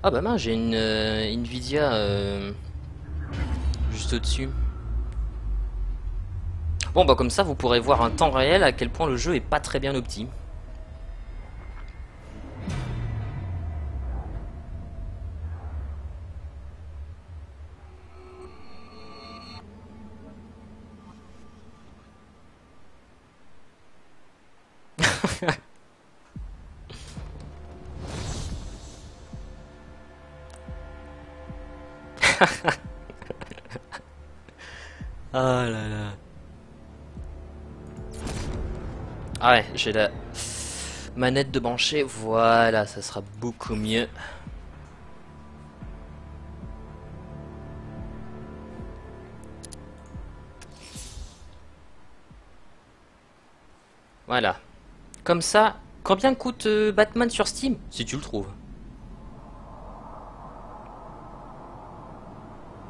Ah bah mince, j'ai une Nvidia juste au-dessus. Bon bah comme ça vous pourrez voir en temps réel à quel point le jeu est pas très bien opti. Ah là là. Ah ouais, j'ai la manette de brancher, voilà, ça sera beaucoup mieux. Voilà. Comme ça, combien coûte Batman sur Steam? Si tu le trouves.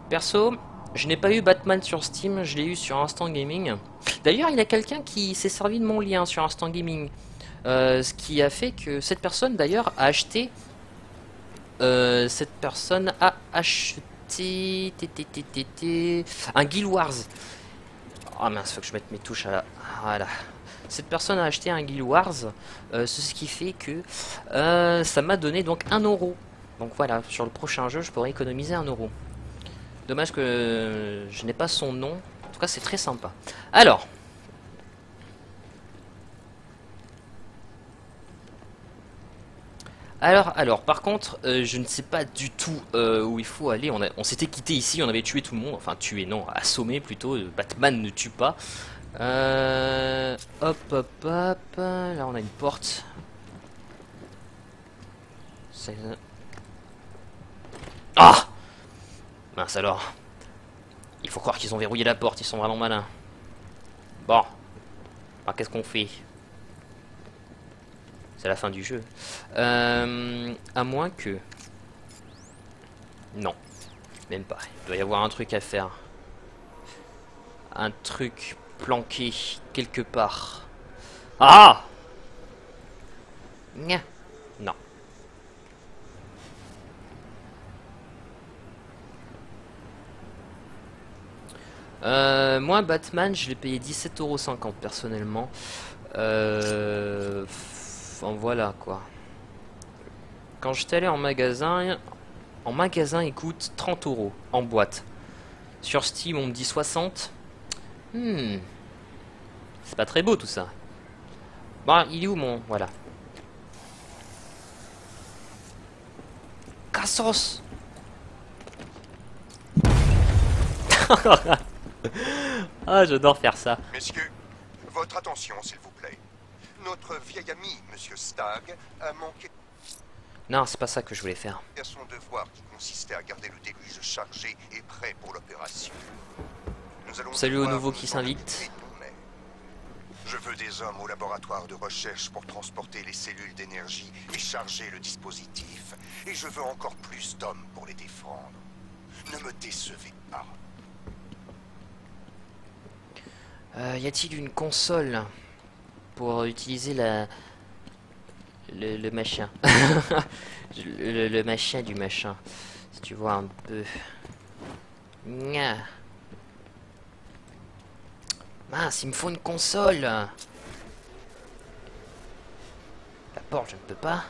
Perso, je n'ai pas eu Batman sur Steam, je l'ai eu sur Instant Gaming. D'ailleurs, il y a quelqu'un qui s'est servi de mon lien sur Instant Gaming. Ce qui a fait que cette personne, d'ailleurs, a acheté... cette personne a acheté... un Guild Wars. Ah mince, faut que je mette mes touches à la... Voilà. Cette personne a acheté un Guild Wars, ce qui fait que ça m'a donné donc 1 euro. Donc voilà, sur le prochain jeu, je pourrais économiser 1 euro. Dommage que je n'ai pas son nom. En tout cas, c'est très sympa. Alors, par contre, je ne sais pas du tout où il faut aller. On s'était quitté ici, on avait tué tout le monde. Enfin, tué, non, assommé plutôt. Batman ne tue pas. Hop, hop, hop. Là, on a une porte. Ah! Mince alors. Il faut croire qu'ils ont verrouillé la porte, ils sont vraiment malins. Bon. Alors, qu'est-ce qu'on fait? C'est la fin du jeu. À moins que... Non. Même pas. Il doit y avoir un truc à faire. Un truc planqué quelque part. Ah! Nya. Non. Moi, Batman, je l'ai payé 17,50 € personnellement. Enfin, voilà quoi. Quand j'étais allé en magasin, il coûte 30 € en boîte. Sur Steam, on me dit 60. Hmm, c'est pas très beau tout ça. Bon, il est où mon... Voilà. Cassos. Ah, j'adore faire ça. Messieurs, votre attention, s'il vous plaît. Notre vieil ami, Monsieur Stagg, a manqué Non, c'est pas ça que je voulais faire. à son devoir qui consistait à garder le déluge chargé et prêt pour l'opération. Nous allons Salut aux devoir nouveaux nous qui en occuper s'invitent. nous-mêmes. Je veux des hommes au laboratoire de recherche pour transporter les cellules d'énergie et charger le dispositif. Et je veux encore plus d'hommes pour les défendre. Ne me décevez pas. Y a-t-il une console pour utiliser la... Le machin. Le machin du machin. Si tu vois un peu. Nya. Mince, il me faut une console. La porte, je ne peux pas.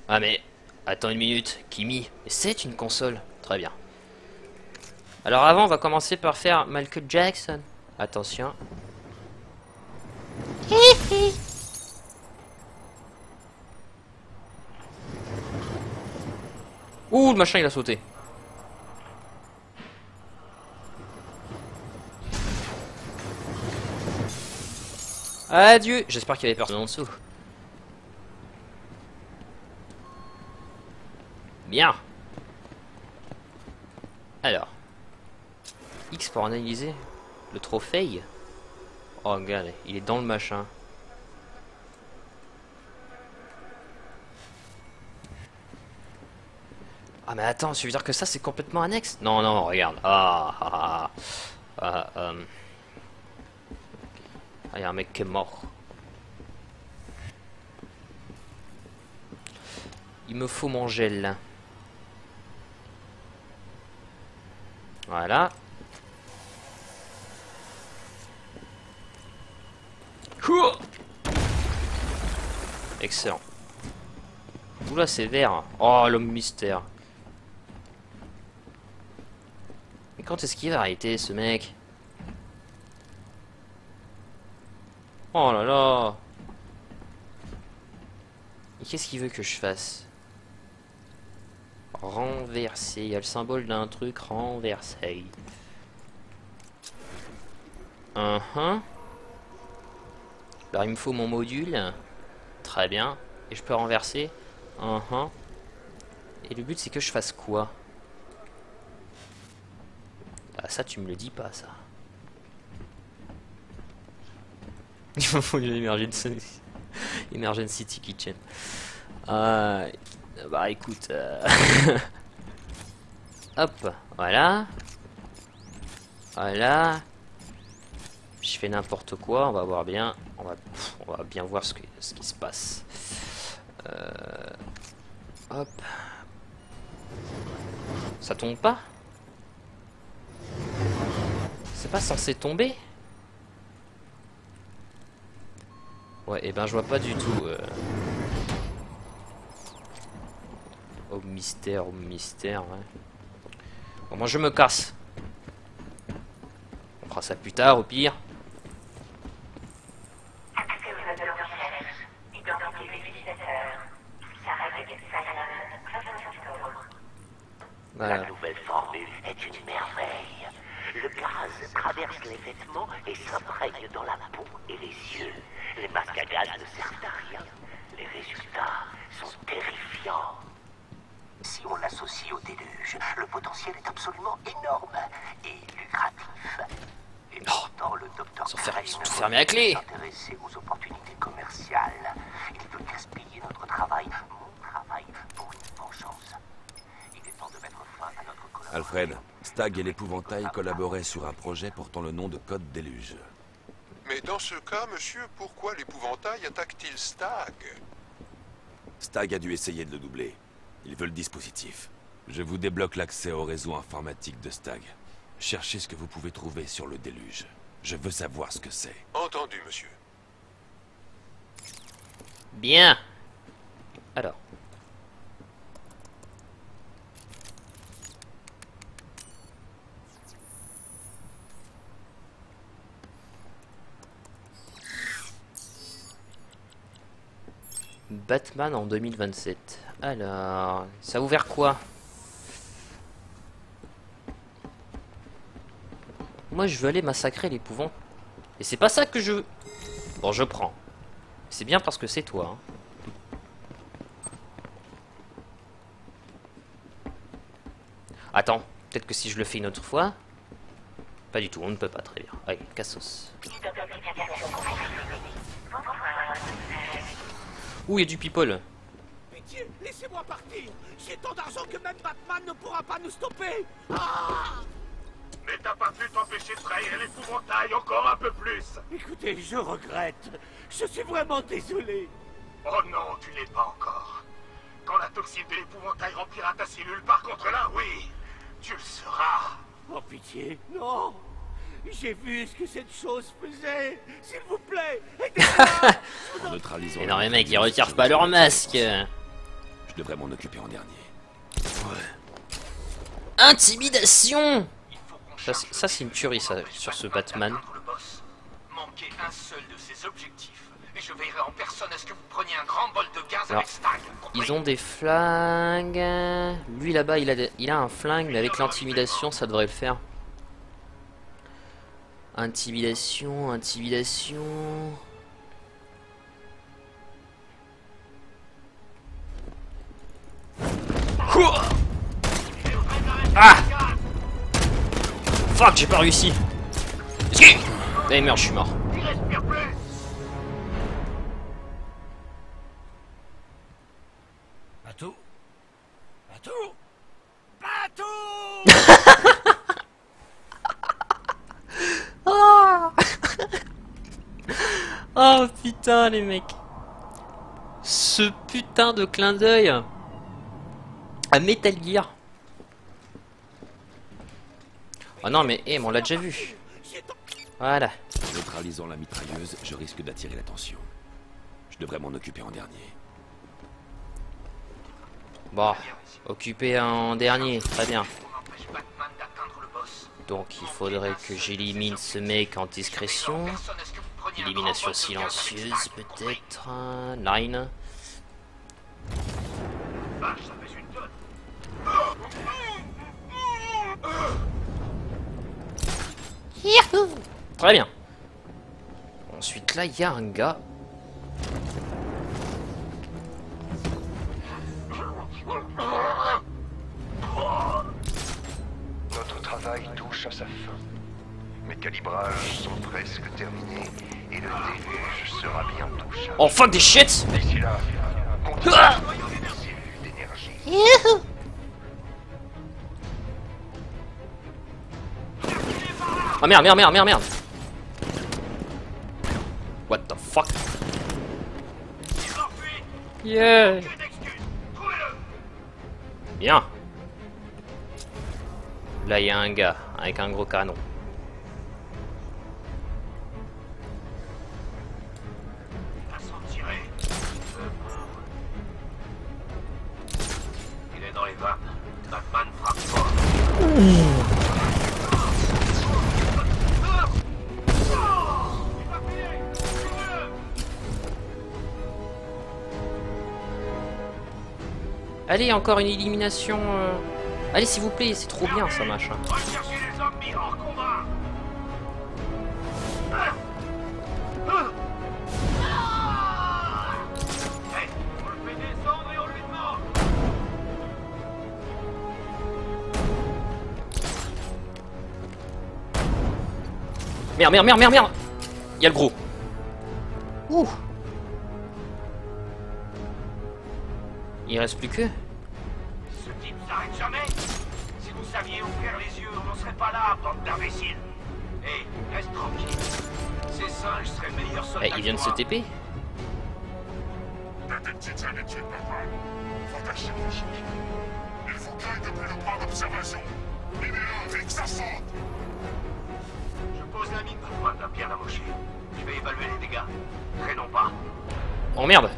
Ah mais, attends une minute, Kimi. C'est une console. Très bien. Alors avant, on va commencer par faire Michael Jackson. Attention. Ouh, le machin il a sauté. Adieu. J'espère qu'il y avait personne en dessous. Bien. Alors. X pour analyser le trophée. Oh, regarde, il est dans le machin. Ah, mais attends, ça veut dire que ça, c'est complètement annexe? Non, non, regarde. Ah, y a un mec qui est mort. Il me faut mon gel. Voilà. Excellent. Oula, c'est vert. Oh, l'homme mystère. Mais quand est-ce qu'il va arrêter, ce mec? Oh là là. Et qu'est-ce qu'il veut que je fasse? Renverser. Il y a le symbole d'un truc renversé. Alors il me faut mon module. Très bien. Et je peux renverser. Et le but c'est que je fasse quoi? Ah ça tu me le dis pas ça. Il me faut Emergency Kitchen. Bah écoute. Hop, voilà. Voilà. Je fais n'importe quoi, on va voir bien. On va bien voir ce qui se passe. Hop. Ça tombe pas? C'est pas censé tomber? Ouais, et ben je vois pas du tout. Oh mystère, ouais. Bon, moi je me casse. On fera ça plus tard au pire. Voilà. La nouvelle formule est une merveille. Le gaz traverse les vêtements et s'imprègne dans la peau et les yeux. Les masques à gaz ne servent à rien. Les résultats sont terrifiants. Si on l'associe au déluge, le potentiel est absolument énorme et lucratif. Et pourtant, le docteur Sont fermés à clé. s'intéresser aux opportunités commerciales. Il veut gaspiller notre travail, mon travail, pour une vengeance. Il est temps de mettre fin à notre collaboration. Alfred, Stag et l'épouvantail collaboraient sur un projet portant le nom de Code Déluge. Mais dans ce cas, monsieur, pourquoi l'épouvantail attaque-t-il Stag? Stag a dû essayer de le doubler. Il veut le dispositif. Je vous débloque l'accès au réseau informatique de Stag. Cherchez ce que vous pouvez trouver sur le déluge. Je veux savoir ce que c'est. Entendu, monsieur. Bien. Alors. Batman en 2027. Alors, ça a ouvert quoi? Moi je veux aller massacrer l'épouvante. Et c'est pas ça que je veux. Bon, je prends. C'est bien parce que c'est toi. Attends, peut-être que si je le fais une autre fois. Pas du tout, on ne peut pas, très bien. Allez, cassos. Ouh, il y a du people. Pitié, laissez-moi partir. J'ai tant d'argent que même Batman ne pourra pas nous stopper. Ah! Mais t'as pas pu t'empêcher de trahir l'épouvantail encore un peu plus. Écoutez, je regrette. Je suis vraiment désolé. Oh non, tu l'es pas encore. Quand la toxine de l'épouvantail remplira ta cellule, par contre là, oui, tu le seras. Oh pitié, non. J'ai vu ce que cette chose faisait. S'il vous plaît, aidez-moi. En neutralisant... Mais non, les mecs, ils retirent pas leur masque. Je devrais m'en occuper en dernier. Intimidation. Ça c'est une tuerie, ça, sur ce Batman. Manquez un seul de ces objectifs, et je veillerai en personne à ce que vous preniez un grand bol de gaz Alors, avec Stag. ils ont des flingues. Lui là-bas, il a un flingue, mais avec l'intimidation, ça devrait le faire. Intimidation. Ah! Fuck, j'ai pas réussi. Eh merde, je suis mort. Bateau. Bateau. Bateau. Oh, oh putain les mecs. Ce putain de clin d'œil. à Metal Gear. Oh non mais on l'a déjà vu. Voilà. En neutralisant la mitrailleuse, je risque d'attirer l'attention. Je devrais m'en occuper en dernier. Bon, occupé en dernier, très bien. On empêche Batman d'atteindre le boss. Donc il faudrait que j'élimine ce mec en discrétion. Personne, est-ce que vous preniez un Élimination grand vol de gaz avec silencieuse Spike, peut-être. Nine. Vache, ça pèse une tonne. Très bien. Ensuite là il y a un gars. Notre travail touche à sa fin. Mes calibrages sont presque terminés et le déluge sera bientôt chargé. Oh fuck des shit. D'ici là, continuez Ah à noyer les cellules d'énergie. Oh merde, merde, merde, merde, merde. What the fuck? Yeah. Bien. Là il y a un gars avec un gros canon. Va s'en tirer. Il est dans les vannes. Batman frappe fort. Allez, encore une élimination. Allez, s'il vous plaît, c'est trop bien ça, machin. Recherchez les zombies hors combat. Hey, on le fait descendre et on lui demande. Merde, merde, merde, merde, merde. Il y a le gros. Ouh. Il reste plus que. Ce type s'arrête jamais. Si vous saviez ouvrir les yeux, on n'en serait pas là, bande d'imbéciles. Hé, reste tranquille. Ces singes seraient meilleurs soldats. Il vient de se TP. T'as des petites habitudes, papa. Faut tâcher de changer. Il faut qu'il depuis le point d'observation. Minez-le et que ça saute. Je pose la mine, papa, t'as bien amoché. Je vais évaluer les dégâts. Traînons pas. Oh merde.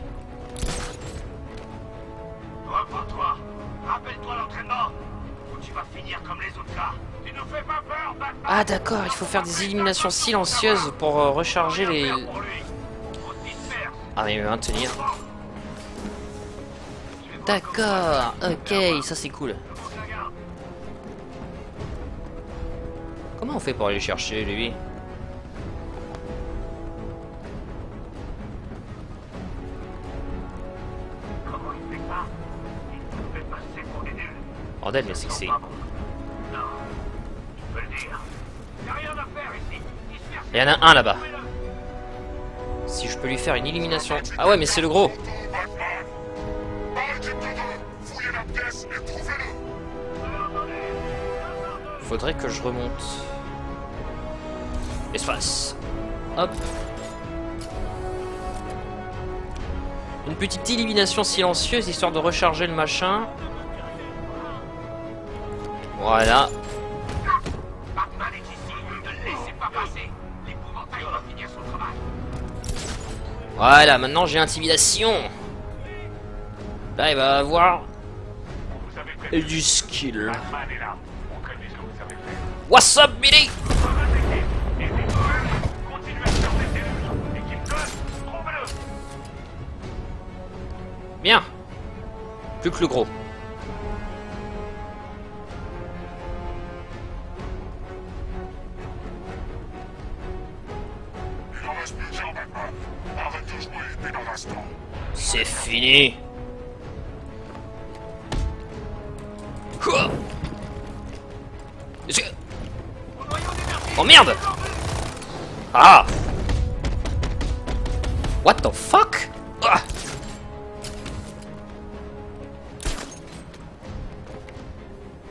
Repose-toi. Rappelle-toi l'entraînement. Ou tu vas finir comme les autres gars. Tu nous fais pas peur, Batman. Ah d'accord, il faut faire des éliminations silencieuses pour recharger les... Pour lui. On se disperse. Ah mais maintenir. D'accord, ok, ça c'est cool. Comment on fait pour aller chercher lui? Comment il fait ça? Il nous fait passer pour des nuls. Bordel, mais c'est que c'est... Pas bon. Non, je peux le dire. Y'a rien à faire ici. Disperse. Il y en a un là-bas. Si je peux lui faire une élimination... Ah ouais, mais c'est le gros. Faudrait que je remonte. Espace. Hop. Une petite élimination silencieuse histoire de recharger le machin. Voilà. Batman est ici. Ne le laissez pas passer. L'épouvantail va finir son travail. Voilà, maintenant j'ai intimidation. Là, il va avoir Vous avez prévenu. du skill. Batman est là. Montrez-lui ce que vous savez faire. What's up, Billy? Continuez à faire des cellules. Et qu'il donne, trouvez-le. Bien. Plus que le gros. Il en reste plusieurs, Batman. Arrête de jouer, t'es dans l'instant. C'est fini. Ouah. Est-ce que- Oh merde. Ah. What the fuck? Ah.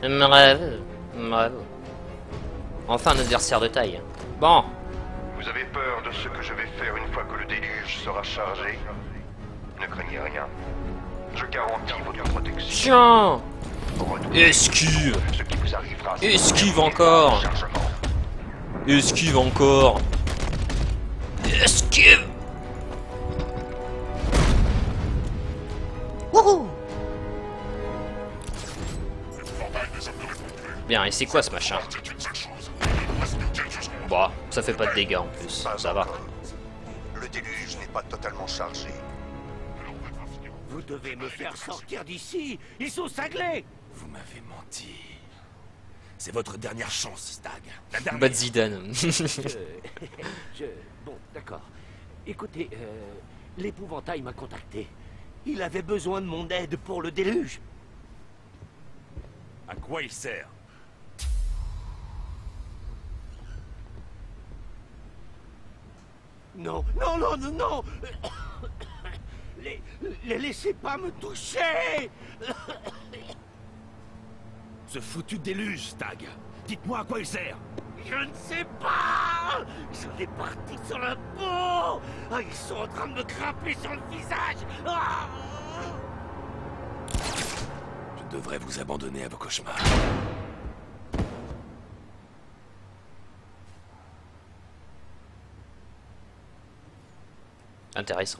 Bravo. Bravo. Enfin un adversaire de taille. Bon. Vous avez peur de ce que je vais faire une fois que le déluge sera chargé? Ne craignez rien. Je garantis votre protection. Tiens. Esquive. Ce qui vous arrivera, c'est Esquive encore. chargement. Esquive encore. Esquive. Wouhou. Bien, et c'est quoi ce machin? Bah, ça fait pas de dégâts en plus, Pas ça va. encore. Le déluge n'est pas totalement chargé. Vous devez me faire sortir d'ici. Ils sont cinglés. Vous m'avez menti. C'est votre dernière chance, Stag. La dernière. Bad Zidane. Bon, d'accord. Écoutez, l'épouvantail m'a contacté. Il avait besoin de mon aide pour le déluge. À quoi il sert? Non, non, non, non, non. Les laissez pas me toucher. Ce foutu déluge, Stag. Dites-moi à quoi il sert. Je ne sais pas. J'en ai parti sur la peau. Ah, ils sont en train de me grimper sur le visage. Ah. Je devrais vous abandonner à vos cauchemars. Intéressant.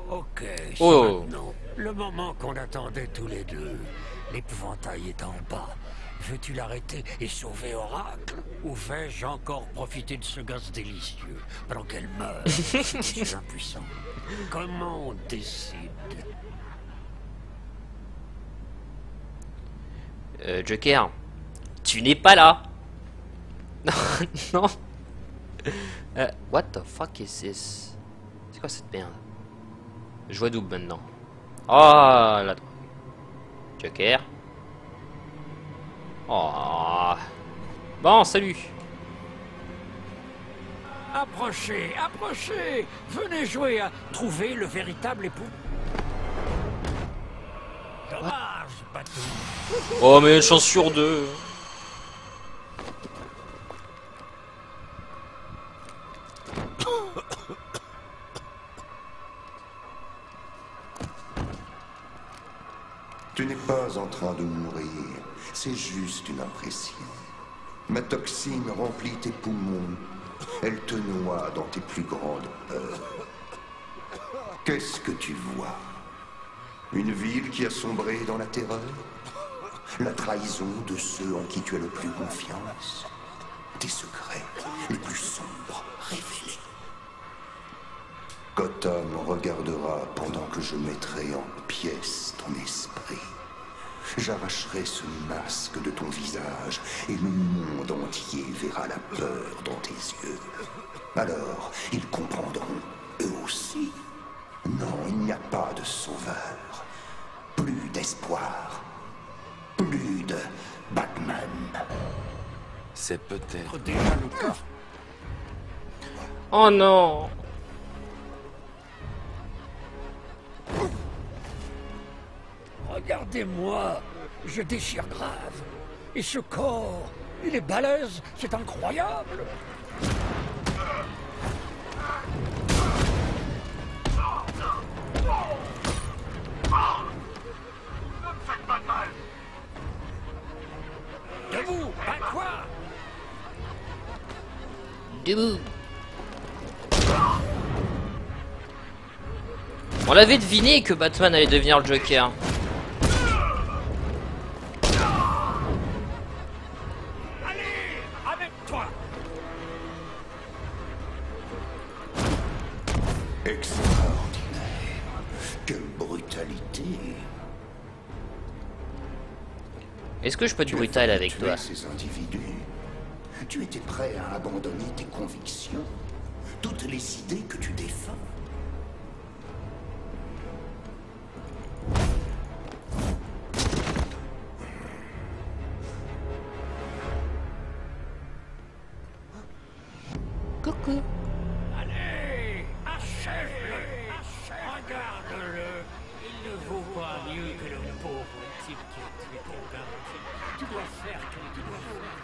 Ok, c'est Oh. maintenant. Le moment qu'on attendait tous les deux. L'épouvantail est en bas. Veux-tu l'arrêter et sauver Oracle? Ou vais-je encore profiter de ce gaz délicieux pendant qu'elle meurt? Je suis impuissant. Comment on décide? Joker, tu n'es pas là. Non. What the fuck is this? C'est quoi cette merde? Je vois double maintenant. Oh là. Joker. Oh. Bon, salut. Approchez, approchez! Venez jouer à trouver le véritable époux. Dommage, Batou. Oh, mais une chance sur deux. Tu n'es pas en train de mourir, c'est juste une impression. Ma toxine remplit tes poumons, elle te noie dans tes plus grandes peurs. Qu'est-ce que tu vois? Une ville qui a sombré dans la terreur? La trahison de ceux en qui tu as le plus confiance? Tes secrets les plus sombres révélés? Gotham regardera pendant que je mettrai en pièces ton esprit. J'arracherai ce masque de ton visage et le monde entier verra la peur dans tes yeux. Alors, ils comprendront, eux aussi. Non, il n'y a pas de sauveur. Plus d'espoir. Plus de Batman. C'est peut-être... Déjà le cas. Oh non. Regardez-moi, je déchire grave. Et ce corps, il est balèze, c'est incroyable. Faites pas de mal. Debout, à quoi? Debout. On l'avait deviné que Batman allait devenir le Joker. Allez, avec toi. Extraordinaire. Quelle brutalité. Est-ce que je peux être Tu as brutal failli avec tuer toi? ces individus. Tu étais prêt à abandonner tes convictions, toutes les idées que tu défends. Coucou. Allez, achève-le. Regarde-le. Il ne vaut pas mieux que le pauvre type qui a tué ton gars. Tu dois faire comme tu dois faire.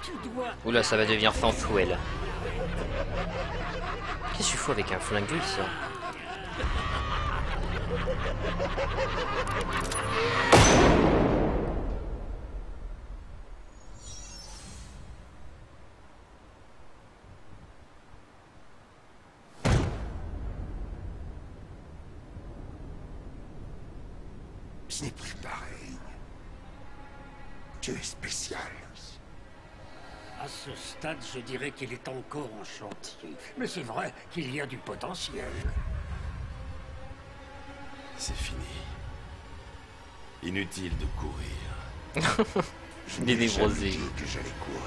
Tu dois... Oula, ça va devenir fanfouel. Qu'est-ce que tu fous avec un flingue ça? Ce n'est plus pareil. Tu es spécial. À ce stade, je dirais qu'il est encore en chantier. Mais c'est vrai qu'il y a du potentiel. C'est fini. Inutile de courir. Des névrosés. Que j'allais courir.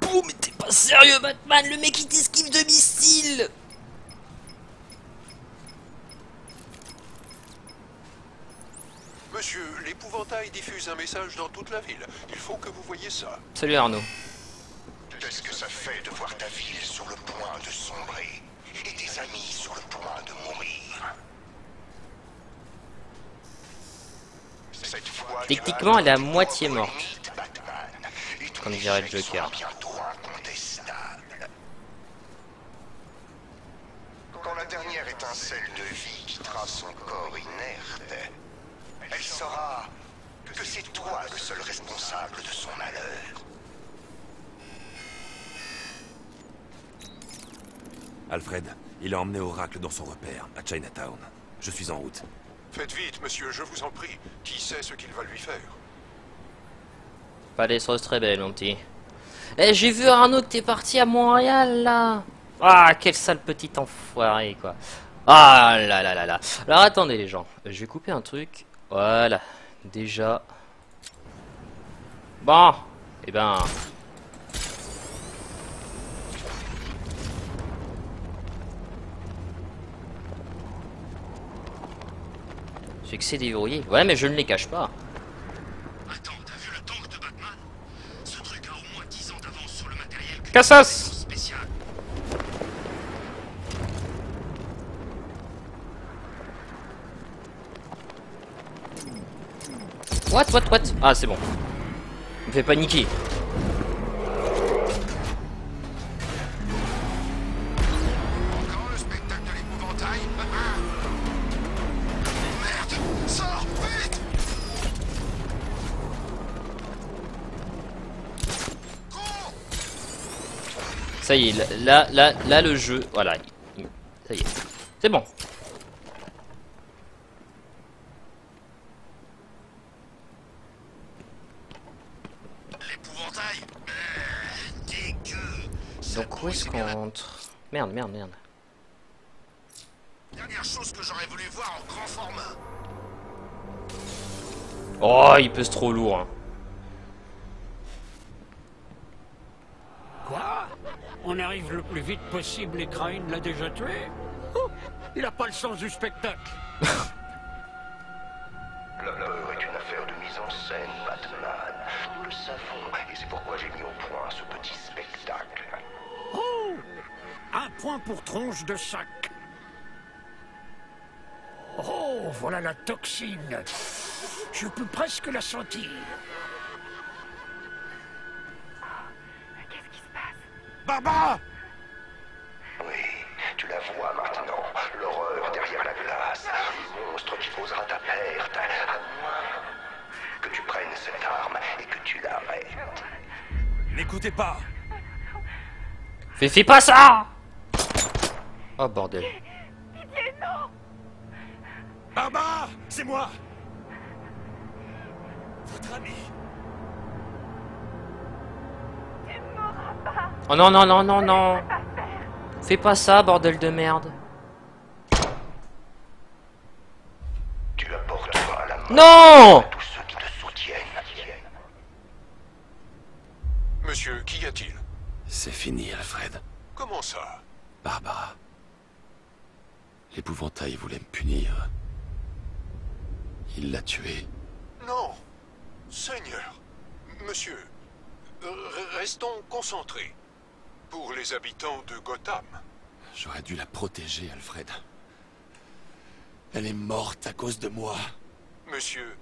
Oh, mais t'es pas sérieux, Batman? Le mec il t'esquive de missiles! Monsieur, l'épouvantail diffuse un message dans toute la ville. Il faut que vous voyiez ça. Salut Arnaud. Qu'est-ce que ça fait de voir ta ville sur le point de sombrer et tes amis sur le point de mourir? Cette fois, Techniquement, elle est à moitié morte. Batman, et ton Comme dirait le échec Joker. sera bientôt incontestable. Quand la dernière étincelle de vie quittera son corps inerte, elle saura que c'est toi le seul responsable de son malheur. Alfred, il a emmené Oracle dans son repère, à Chinatown. Je suis en route. Faites vite, monsieur, je vous en prie. Qui sait ce qu'il va lui faire? Pas des sauces très belles, mon petit. Eh, j'ai vu Arnaud que t'es parti à Montréal, là. Ah, quel sale petit enfoiré, quoi. Ah là là là là. Alors, attendez, les gens. Je vais couper un truc. Voilà. Déjà. Bon. Eh ben... C'est que c'est déverrouillé. Ouais, mais je ne les cache pas. Attends, t'as vu le tank de Batman? Ce truc a au moins 10 ans d'avance sur le matériel que Cassos! spécial. What? Ah, c'est bon. Me fait paniquer. Encore le spectacle de l'épouvantail? Merde! Sors! Vite! Cours! Ça y est, là, le jeu... Voilà. Ça y est. C'est bon. L'épouvantail? Dégueu! Donc où est-ce qu'on entre? Merde. Dernière chose que j'aurais voulu voir en grand format. Oh, il pèse trop lourd. Hein. Quoi? On arrive le plus vite possible et Crane l'a déjà tué? Oh, il a pas le sens du spectacle. La peur est une affaire de mise en scène, Batman. Nous le savons, et c'est pourquoi j'ai mis au point ce petit spectacle. Oh! Un point pour tronche de sac. Oh, voilà la toxine. Je peux presque la sentir. Barbara! Oui, tu la vois maintenant, l'horreur derrière la glace, le monstre qui causera ta perte, à moins que tu prennes cette arme et que tu l'arrêtes. N'écoutez pas! Fais pas ça! Oh, bordel. Barbara! C'est moi! Votre ami! Oh non. Fais pas ça, bordel de merde. Non! Tous ceux qui te soutiennent. Monsieur, qu'y a-t-il? C'est fini, Alfred. Comment ça? Barbara. L'épouvantail voulait me punir. Il l'a tué. Non. Seigneur. Monsieur, restons concentrés. Pour les habitants de Gotham. J'aurais dû la protéger, Alfred. Elle est morte à cause de moi. Monsieur,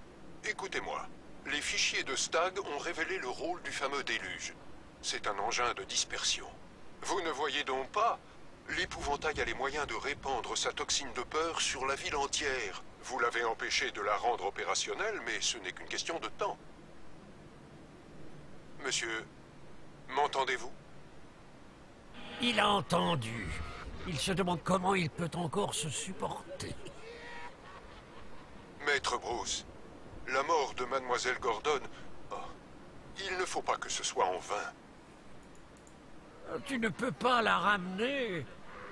écoutez-moi. Les fichiers de Stagg ont révélé le rôle du fameux déluge. C'est un engin de dispersion. Vous ne voyez donc pas? L'épouvantail a les moyens de répandre sa toxine de peur sur la ville entière. Vous l'avez empêché de la rendre opérationnelle, mais ce n'est qu'une question de temps. Monsieur, m'entendez-vous? Il a entendu. Il se demande comment il peut encore se supporter. Maître Bruce, la mort de Mademoiselle Gordon... oh, il ne faut pas que ce soit en vain. Tu ne peux pas la ramener.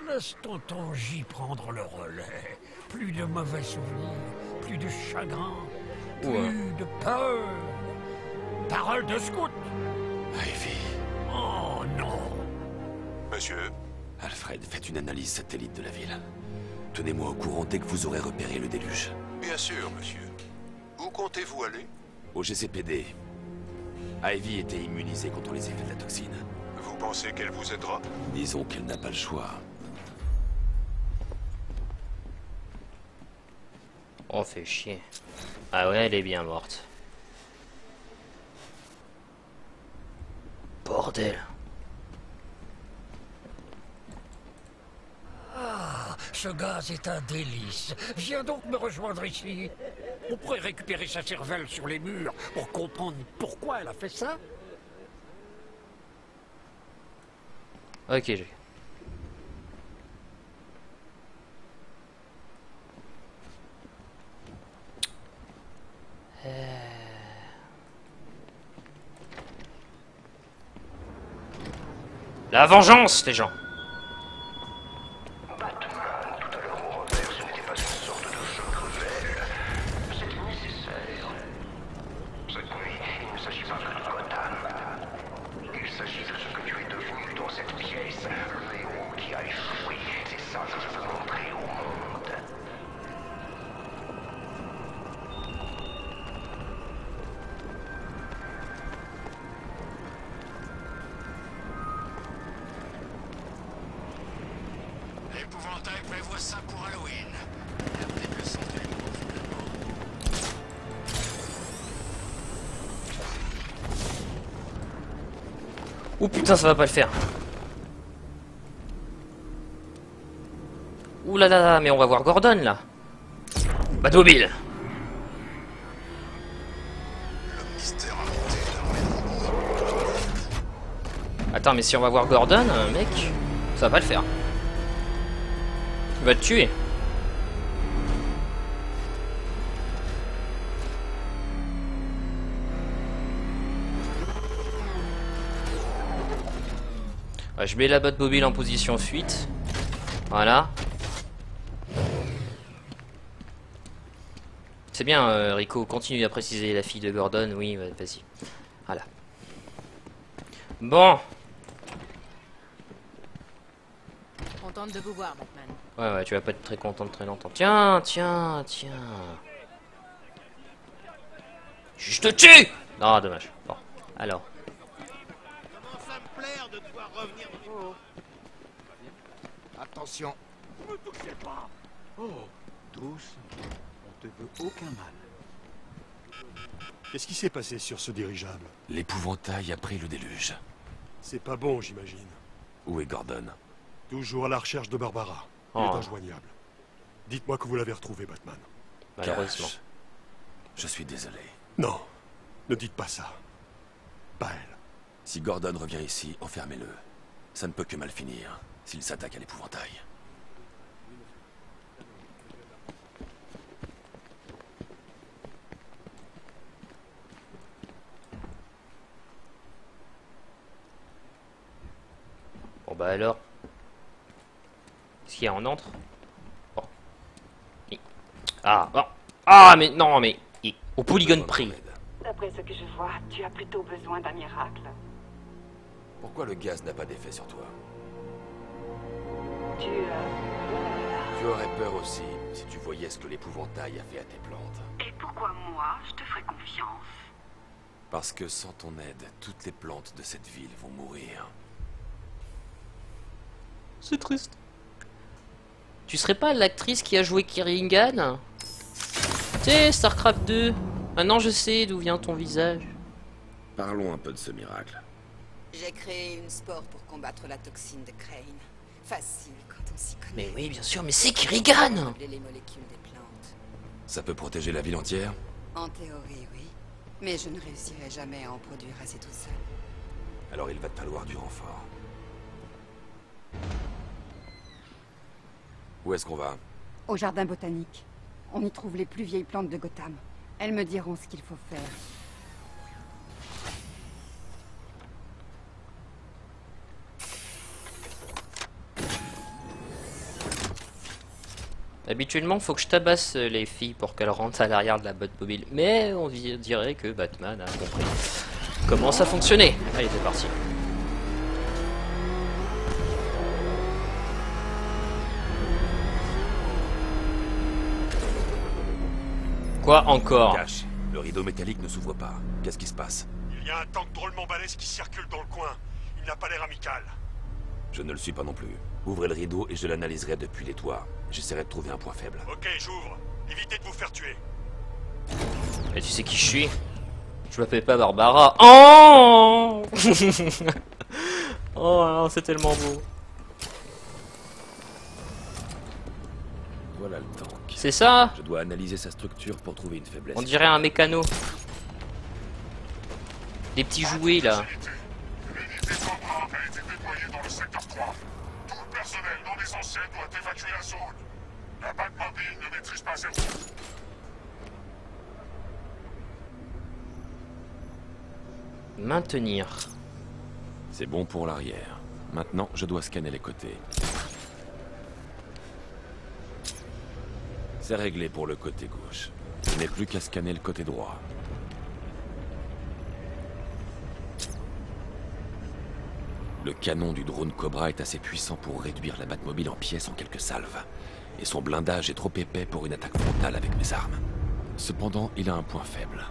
Laisse tonton J prendre le relais. Plus de mauvais souvenirs, plus de chagrin, plus de peur. Parole de scout. Ivy. Oh non. Monsieur, Alfred, faites une analyse satellite de la ville. Tenez-moi au courant dès que vous aurez repéré le déluge. bien sûr, monsieur. Où comptez-vous aller? Au GCPD. Ivy était immunisée contre les effets de la toxine. Vous pensez qu'elle vous aidera? Disons qu'elle n'a pas le choix. On fait chier. Ah ouais, elle est bien morte. Bordel. Ah, ce gaz est un délice. Viens donc me rejoindre ici. On pourrait récupérer sa cervelle sur les murs pour comprendre pourquoi elle a fait ça. Ok, j'ai. La vengeance, les gens. L'épouvantail prévoit ça pour Halloween. La déplacement de l'humour, finalement. Oh putain, ça va pas le faire. Ouh là là là, mais on va voir Gordon là. Batmobile. Attends, mais si on va voir Gordon, mec, ça va pas le faire. Il va te tuer. Ouais, je mets la Batmobile en position fuite. Voilà. C'est bien, Rico, continue à préciser la fille de Gordon. Oui, vas-y. Voilà. Bon. Contente de vous voir, Batman. Ouais, ouais, tu vas pas être très contente très longtemps. Tiens, tiens, tiens. Je te tue! Non, dommage. Bon, alors. Commence à me plaire de devoir revenir. Oh. Attention. Ne me touchez pas. Oh, douce. On te veut aucun mal. Qu'est-ce qui s'est passé sur ce dirigeable? L'épouvantail a pris le déluge. C'est pas bon, j'imagine. Où est Gordon? Toujours à la recherche de Barbara. Il Oh. est injoignable. Dites-moi que vous l'avez retrouvé, Batman. Malheureusement. Cash. Je suis désolé. Non, ne dites pas ça. Pas elle. Si Gordon revient ici, enfermez-le. Ça ne peut que mal finir, s'il s'attaque à l'épouvantail. Bon bah alors. Qu'est-ce qu'il y a, on entre? Oh. Ah, bon. Ah, mais non, mais... Au polygone près. D'après ce que je vois, tu as plutôt besoin d'un miracle. Pourquoi le gaz n'a pas d'effet sur toi? Tu aurais peur aussi si tu voyais ce que l'épouvantail a fait à tes plantes. Et pourquoi moi, je te ferai confiance? Parce que sans ton aide, toutes les plantes de cette ville vont mourir. C'est triste. Tu serais pas l'actrice qui a joué Keringan? Tu sais, StarCraft 2. Maintenant je sais d'où vient ton visage. Parlons un peu de ce miracle. J'ai créé une spore pour combattre la toxine de Crane. Facile quand on s'y connaît. Mais oui, bien sûr, mais c'est Keringan! Les molécules des plantes. Ça peut protéger la ville entière? En théorie, oui. Mais je ne réussirai jamais à en produire assez toute seule. Alors il va te falloir du renfort. Où est-ce qu'on va? Au jardin botanique. On y trouve les plus vieilles plantes de Gotham. Elles me diront ce qu'il faut faire. Habituellement, faut que je tabasse les filles pour qu'elles rentrent à l'arrière de la Batmobile. Mais on dirait que Batman a compris comment ça fonctionnait. Allez, c'est parti. Quoi encore? Cache. Le rideau métallique ne s'ouvre pas. Qu'est-ce qui se passe? Il y a un tank drôlement balèze qui circule dans le coin. Il n'a pas l'air amical. Je ne le suis pas non plus. Ouvrez le rideau et je l'analyserai depuis les toits. J'essaierai de trouver un point faible. Ok, j'ouvre. Évitez de vous faire tuer. Et tu sais qui je suis? Je m'appelle pas Barbara. Oh oh non, c'est tellement beau. Voilà le tank. C'est ça? Je dois analyser sa structure pour trouver une faiblesse. On dirait un mécano. Des petits jouets là. L'unité Cobra a été déployée dans le secteur 3. Tout le personnel non essentiel doit évacuer la zone. La Batmobile ne maîtrise pas ses routes. Maintenir. C'est bon pour l'arrière. Maintenant, je dois scanner les côtés. C'est réglé pour le côté gauche. Je n'ai plus qu'à scanner le côté droit. Le canon du drone Cobra est assez puissant pour réduire la Batmobile en pièces en quelques salves. Et son blindage est trop épais pour une attaque frontale avec mes armes. Cependant, il a un point faible.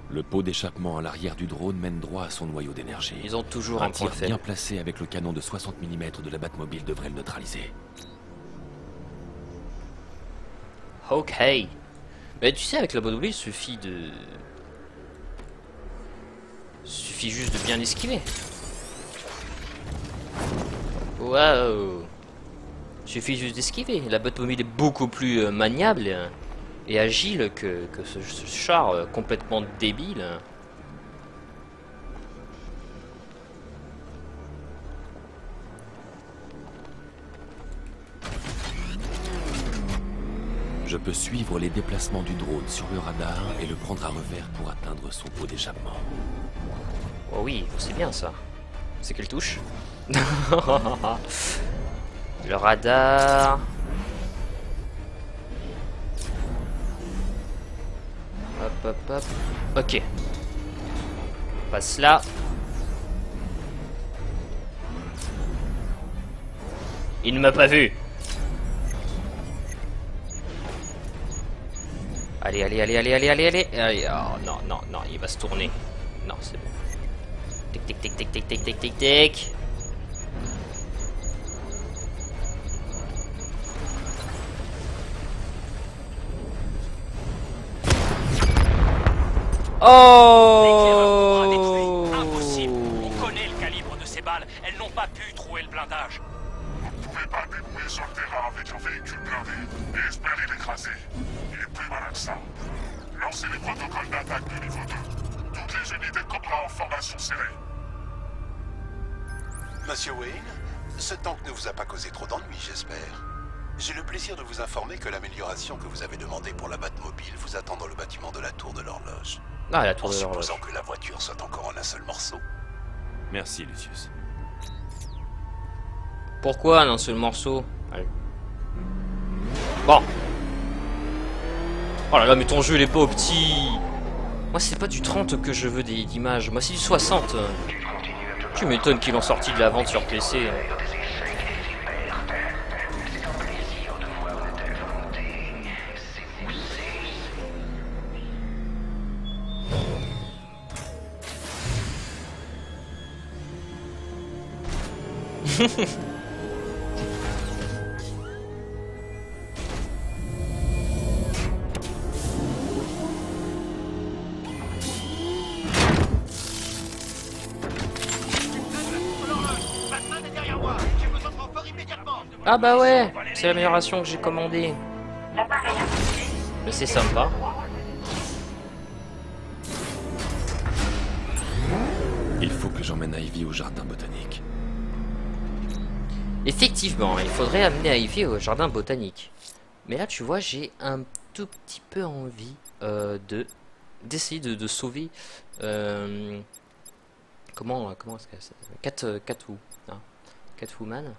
Le pot d'échappement à l'arrière du drone mène droit à son noyau d'énergie. Ils ont toujours un point tir faible. bien placé avec le canon de 60 mm de la Batmobile devrait le neutraliser. Ok. Mais tu sais, avec la Batmobile, il suffit juste de bien esquiver. Waouh. Il suffit juste d'esquiver. La Batmobile est beaucoup plus maniable et agile que ce char complètement débile. Je peux suivre les déplacements du drone sur le radar et le prendre à revers pour atteindre son pot d'échappement. Oh oui, c'est bien ça. C'est quelle touche? Le radar. Hop hop hop. Ok. On passe là. Il ne m'a pas vu. Allez, allez, allez, allez, allez, allez, allez. Allez, oh, non, non, non, il va se tourner. Non, c'est bon. Tic, tic, tic, tic, tic, tic, tic, tic, tic. Oh! Impossible. On connaît le calibre de ces balles. Elles n'ont pas pu trouver le blindage. Vous ne pouvez pas débrouiller sur le terrain avec un véhicule blindé et espérer l'écraser. Il est plus malin que ça. Lancez les protocoles d'attaque de niveau 2. Toutes les unités Cobra en formation serrée. Monsieur Wayne, ce tank ne vous a pas causé trop d'ennuis, j'espère. J'ai le plaisir de vous informer que l'amélioration que vous avez demandée pour la Batmobile vous attend dans le bâtiment de la Tour de l'Horloge. Ah, la Tour En de l'Horloge. supposant que la voiture soit encore en un seul morceau. Merci, Lucius. Pourquoi un seul morceau? Allez. Bon. Oh là là, mais ton jeu il est pas au petit. Moi c'est pas du 30 que je veux d'images, moi c'est du 60. Tu m'étonnes qu'ils l'ont sorti de la vente sur PC. Ah bah ouais, c'est l'amélioration que j'ai commandée. Mais c'est sympa. Il faut que j'emmène Ivy au jardin botanique. Effectivement, il faudrait amener Ivy au jardin botanique. Mais là, tu vois, j'ai un tout petit peu envie d'essayer de sauver... comment est-ce que c'est Catwoman.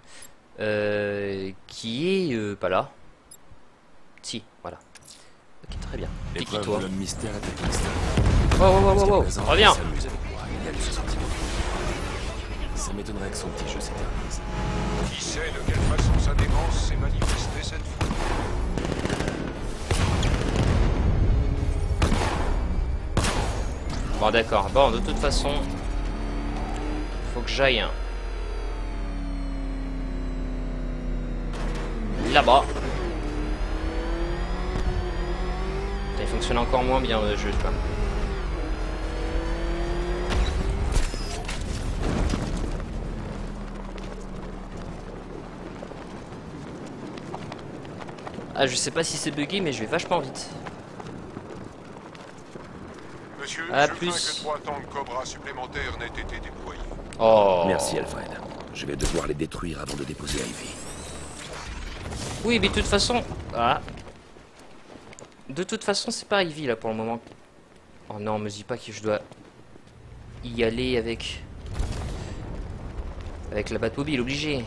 Qui est pas là. Si, voilà. Ok, très bien. Et qui toi? Le mystère est mystère. Wow, reviens. Ça m'étonnerait que son petit jeu s'éternise. Qui sait de quelle façon sa démence s'est manifestée cette fois? Bon d'accord, bon de toute façon, faut que j'aille là-bas. Il fonctionne encore moins bien le jeu là. Ah je sais pas si c'est bugué mais je vais vachement vite. Monsieur, à je plus. crains que 3 tanks Cobra supplémentaires n'aient été déployés. Oh. Merci Alfred. Je vais devoir les détruire avant de déposer Ivy. Oui mais de toute façon... Ah. De toute façon c'est pas Ivy là pour le moment. Oh non me dis pas que je dois y aller avec la Batmobile obligé.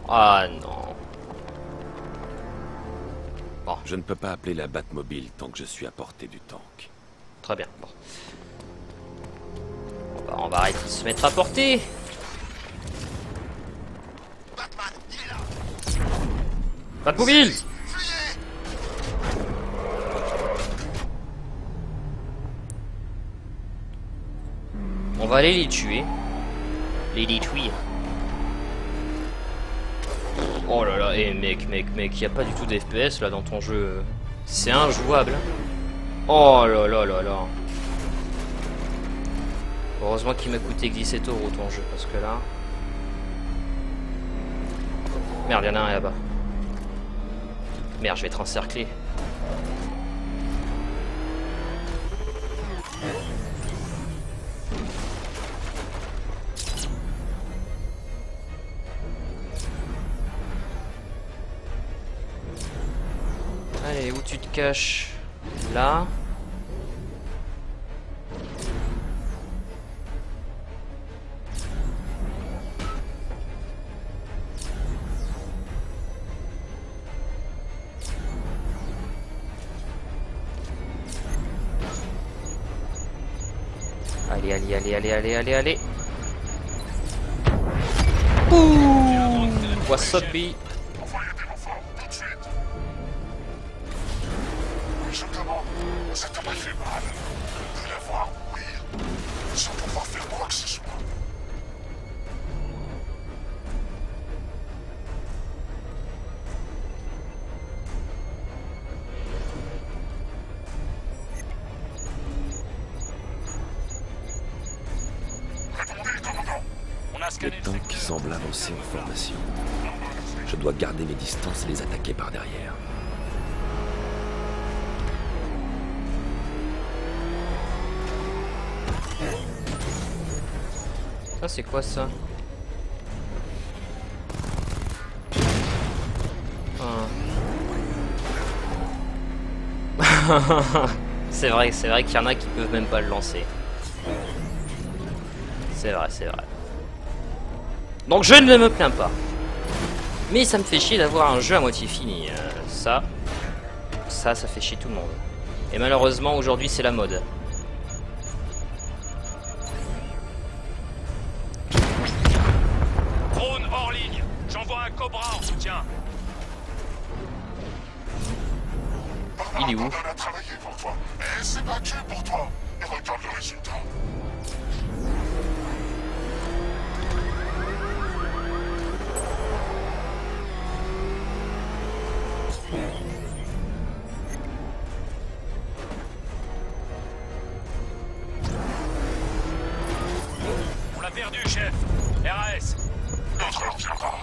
Ah non. Bon. Je ne peux pas appeler la Batmobile tant que je suis à portée du tank. Très bien. Bon. On va arrêter de se mettre à portée. Batman, il est là. Batmobile. On va aller les tuer. Les détruire. Oh là là, et mec, y a pas du tout d'FPS là dans ton jeu. C'est injouable. Oh là là là là. Heureusement qu'il m'a coûté 17 € ton jeu, parce que là... Merde, y'en a un là-bas. Merde, je vais être encerclé. Allez, où tu te caches? Là. Allez. Ouh, what's up, B? Envoyez des renforts, tout de suite. Je demande, ça t'a pas fait mal de la voir mourir sans pouvoir faire quoi que ce soit. Le tank semble avancer en formation. Je dois garder mes distances et les attaquer par derrière. Ça c'est quoi ça? C'est vrai qu'il y en a qui peuvent même pas le lancer. C'est vrai. Donc je ne me plains pas. Mais ça me fait chier d'avoir un jeu à moitié fini. Ça fait chier tout le monde. Et malheureusement, aujourd'hui, c'est la mode. Drone hors ligne. J'envoie un Cobra en soutien. Il est où? On a travaillé pour toi. Et s'est battu pour toi. Et regarde le résultat. On l'a perdu, chef. RAS. Notre heure viendra.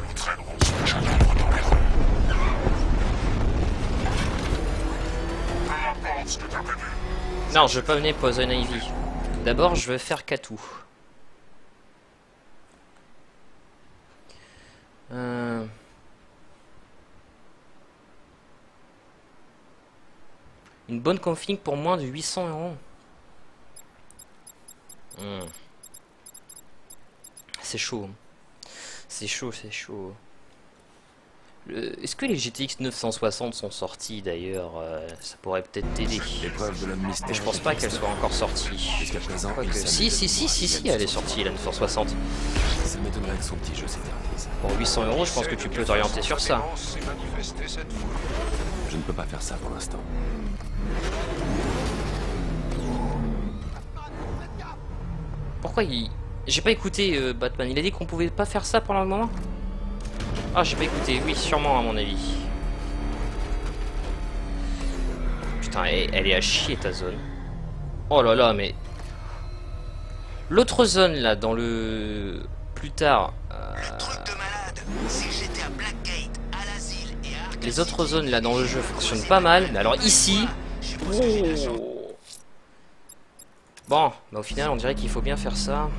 Nous traînerons sous le chagrin dans les rues. Peu importe ce que t'as prévu. Non, je veux pas mener Poison Ivy. D'abord, je veux faire Katou. Une bonne config pour moins de 800 €. C'est chaud. C'est chaud, c'est chaud. Est-ce que les GTX 960 sont sortis d'ailleurs? Ça pourrait peut-être t'aider. L'épreuve de l'homme mystère. Mais je pense pas qu'elle soit encore sortie. Jusqu'à présent, Si, elle est sortie la 960. Ça m'étonnerait que son petit jeu s'éternise. Pour 800 €, je pense que tu peux t'orienter sur ça. Je ne peux pas faire ça pour l'instant. Pourquoi il... J'ai pas écouté Batman, il a dit qu'on pouvait pas faire ça pendant le moment? Ah, j'ai pas écouté, oui, sûrement à mon avis. Putain, elle est à chier ta zone. Oh là là, mais... L'autre zone là, dans le... Plus tard... Les autres zones là dans le jeu fonctionnent pas mal, mais alors ici... Oh. Bon, bah au final on dirait qu'il faut bien faire ça.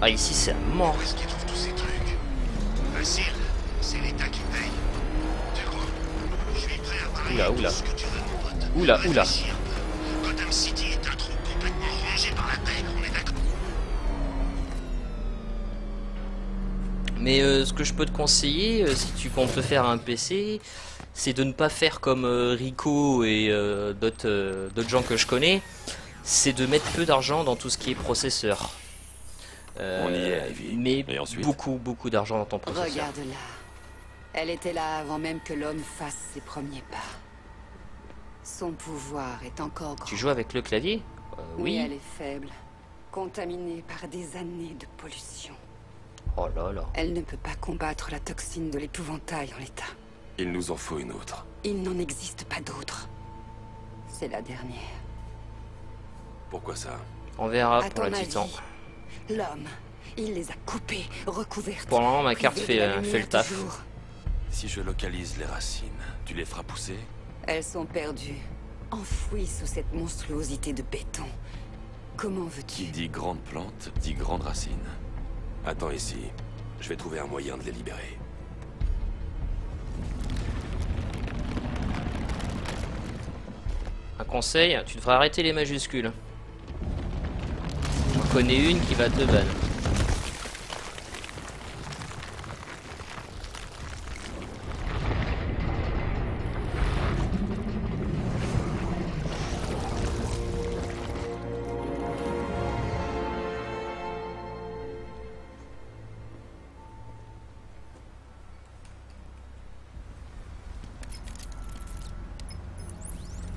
Ah, ici c'est à mort. Où est-ce qu'ils trouvent tous ces trucs? Facile, c'est l'État qui paye. Du coup, je suis prêt à parier tout ce que tu veux, mon pote. Oula. Réfléchis un peu. Gotham City est un trou complètement rongé par la pègre, on est d'accord? Mais ce que je peux te conseiller, si tu comptes te faire un PC, c'est de ne pas faire comme Rico et d'autres gens que je connais, c'est de mettre peu d'argent dans tout ce qui est processeur. On y est, Ivy. Mais et ensuite beaucoup d'argent dans ton processeur. Regarde-la. Elle était là avant même que l'homme fasse ses premiers pas. Son pouvoir est encore grand. Tu joues avec le clavier? Oui. Mais elle est faible, contaminée par des années de pollution. Oh là là. Elle ne peut pas combattre la toxine de l'épouvantail en l'état. il nous en faut une autre. Il n'en existe pas d'autre. C'est la dernière. Pourquoi ça? On verra À pour la ton Titan. avis, l'homme, il les a coupés, recouverts. Pour le moment, ma carte fait le taf. Si je localise les racines, tu les feras pousser? Elles sont perdues, enfouies sous cette monstruosité de béton. Comment veux-tu? Qui dit grande plante, dit grande racine. Attends ici, je vais trouver un moyen de les libérer. Un conseil, tu devrais arrêter les majuscules. J'en connais une qui va te ban.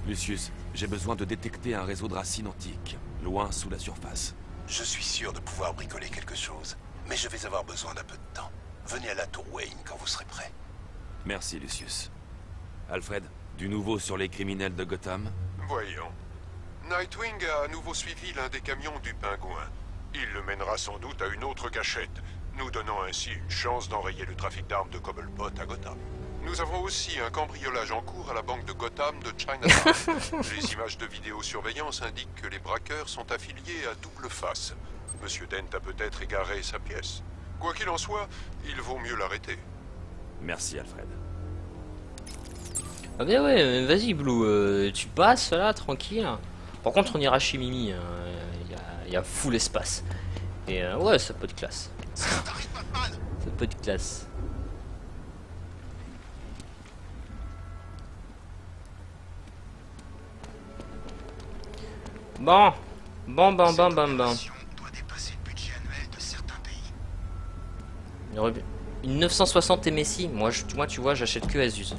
Lucius, j'ai besoin de détecter un réseau de racines antiques, loin sous la surface. Je suis sûr de pouvoir bricoler quelque chose, mais je vais avoir besoin d'un peu de temps. Venez à la tour Wayne quand vous serez prêt. Merci, Lucius. Alfred, du nouveau sur les criminels de Gotham? Voyons. Nightwing a à nouveau suivi l'un des camions du Pingouin. Il le mènera sans doute à une autre cachette, nous donnant ainsi une chance d'enrayer le trafic d'armes de Cobblepot à Gotham. Nous avons aussi un cambriolage en cours à la banque de Gotham de Chinatown. Les images de vidéosurveillance indiquent que les braqueurs sont affiliés à Double Face. Monsieur Dent a peut-être égaré sa pièce. Quoi qu'il en soit, il vaut mieux l'arrêter. Merci, Alfred. Ah mais ouais, vas-y Blue, tu passes là, tranquille. Par contre, on ira chez Mimi, il y a full espace. Et ouais, ça peut de classe. Ça peut de classe. Bon. Bon. Il y aurait une 960 MSI. Moi, tu vois, j'achète que Asus.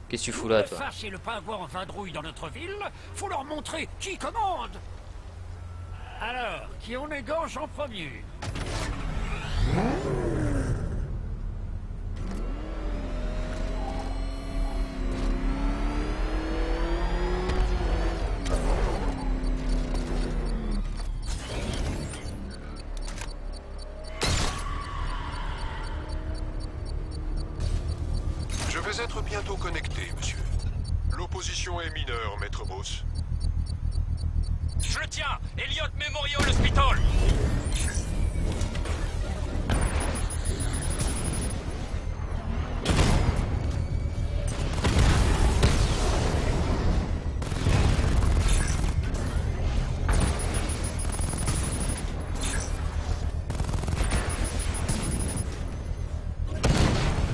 Qu'est-ce que tu fous là, toi? Fâcher le pingouin en vadrouille dans notre ville, faut leur montrer qui commande. Alors, qui on égorge en premier? Je vais être bientôt connecté, monsieur. L'opposition est mineure, maître Boss. Je le tiens! Elliot Memorial Hospital!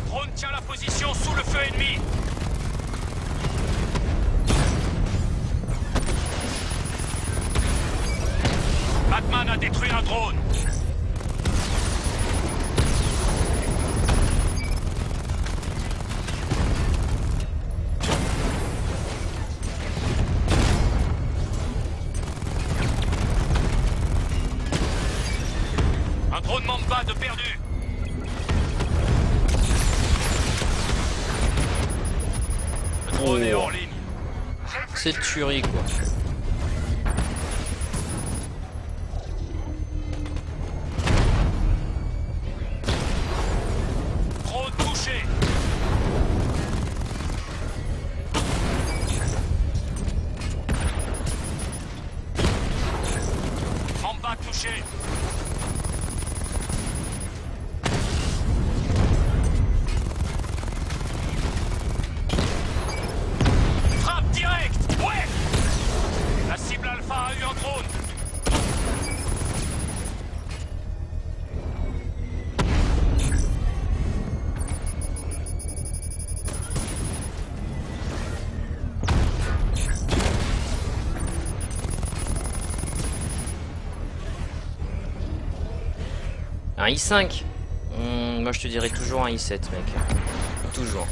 Drone tient la position sous le feu ennemi! Batman a détruit un drone. Un drone Mamba de perdu. Le drone est hors ligne. C'est tuerie, quoi. Touché. Frappe direct. Ouais. La cible alpha a eu un drone. Un i5. Moi je te dirais toujours un i7, mec. Toujours.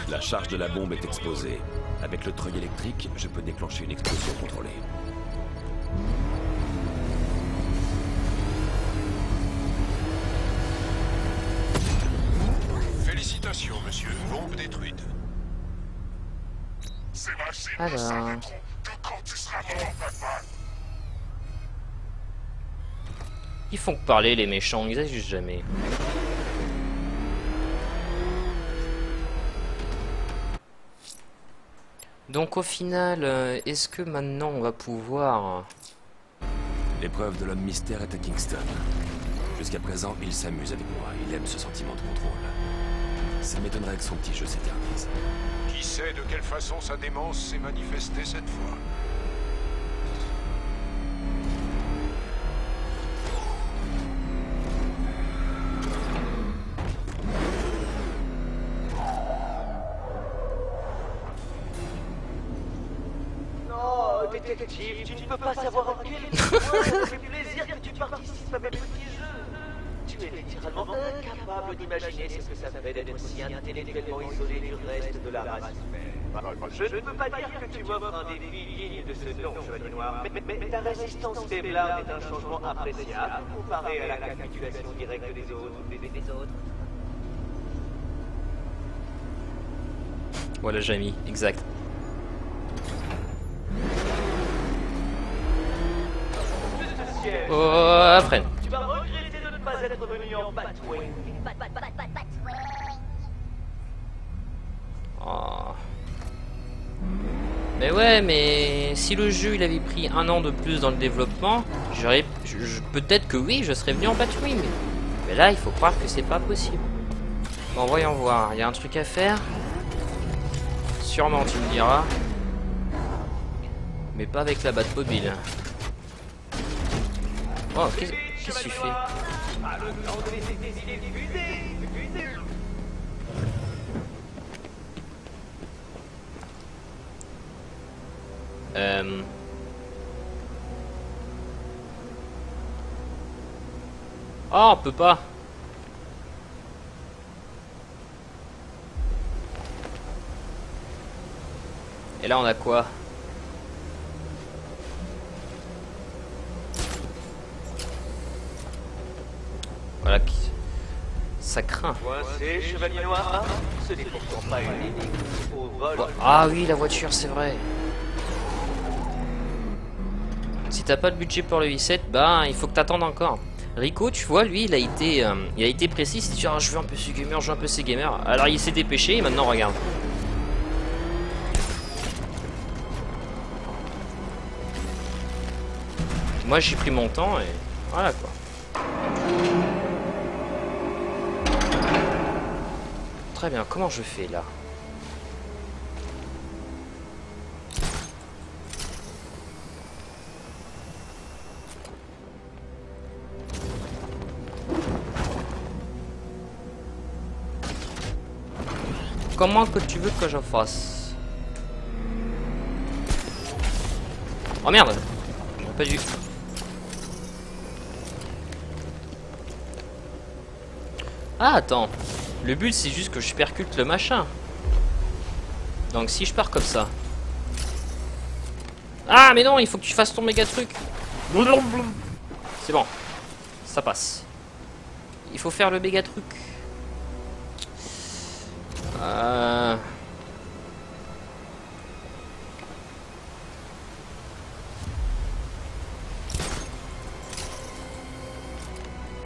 La charge de la bombe est exposée. Avec le treuil électrique, je peux déclencher une explosion contrôlée. Félicitations, monsieur. Bombe détruite. Alors... Ils font que parler, les méchants, ils agissent jamais. Donc au final, est-ce que maintenant on va pouvoir... L'épreuve de l'homme mystère est à Kingston. Jusqu'à présent, il s'amuse avec moi. Il aime ce sentiment de contrôle. Ça m'étonnerait que son petit jeu s'éternise. Qui sait de quelle façon sa démence s'est manifestée cette fois? Non, détective, tu ne peux pas savoir à quel point ça me fait plaisir que tu participes à mes petits jeux. Tu es littéralement incapable d'imaginer ce que ça fait d'être aussi intellectuellement isolé du reste de la race humaine. Je ne peux pas dire que tu m'offres un défi digne de ce nom, Chevalier Noir, mais ta résistance faiblarde est un changement appréciable comparé à la capitulation directe des autres. Voilà, Jamie, exact. Oh, freine. Tu vas regretter de ne pas être venu en Batwing. Oh. Mais ouais, mais si le jeu il avait pris 1 an de plus dans le développement, peut-être que oui, je serais venu en Batwing. Mais là, il faut croire que c'est pas possible. Bon, voyons voir. Il y a un truc à faire. Sûrement, tu me diras. Mais pas avec la Batmobile. Oh, qu'est-ce que tu fais? Oh, on peut pas. Et là, on a quoi? Voilà, ça craint. Coincé, chevalier noir, ce n'est pourtant pas une énigme au vol. Oh, ah oui, la voiture, c'est vrai. Si t'as pas de budget pour le i7, bah il faut que t'attendes encore. Rico, tu vois, lui, il a été précis. Il s'est dit, oh, je veux un peu ce gamer, je veux un peu ces gamers. Alors il s'est dépêché et maintenant regarde. Moi j'ai pris mon temps et voilà quoi. Très bien, comment je fais là? Comment que tu veux que je fasse? Oh merde! J'aurais pas dû. Ah attends, le but c'est juste que je percute le machin. Donc si je pars comme ça. Ah mais non, il faut que tu fasses ton méga truc. C'est bon, ça passe. Il faut faire le méga truc.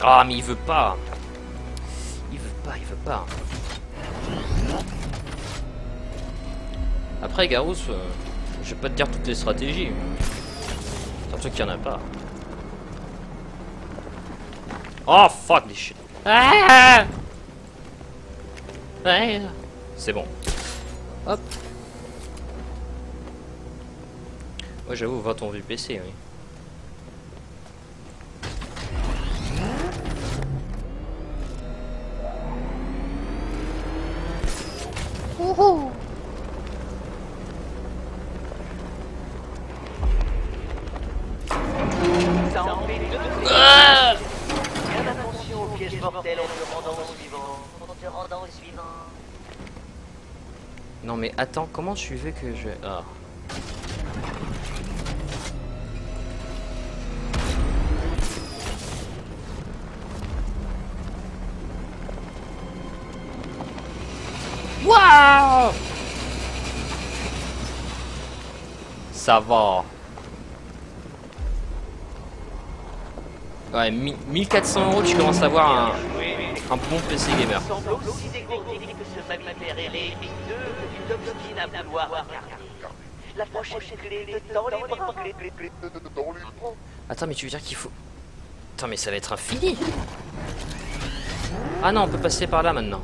Ah mais il veut pas. Il veut pas. Après Garous, je vais pas te dire toutes les stratégies. Surtout qu'il y en a pas. Oh fuck this shit. Ah ouais, c'est bon. Hop. Ouais j'avoue, va ton VPC, oui. Wouhou. Ah. Bien attention au piège mortel en te rendant au suivant. Non mais attends, comment tu veux que je... Ah. Waouh. Ça va. Ouais, 1400 €, tu commences à avoir un bon PC gamer. Aussi dégourdi que ce mammifère ailé, que tu t'obstines à vouloir regarder. La prochaine clé de dans les bras. Attends, mais tu veux dire qu'il faut... Attends, mais ça va être infini. Ah non, on peut passer par là maintenant.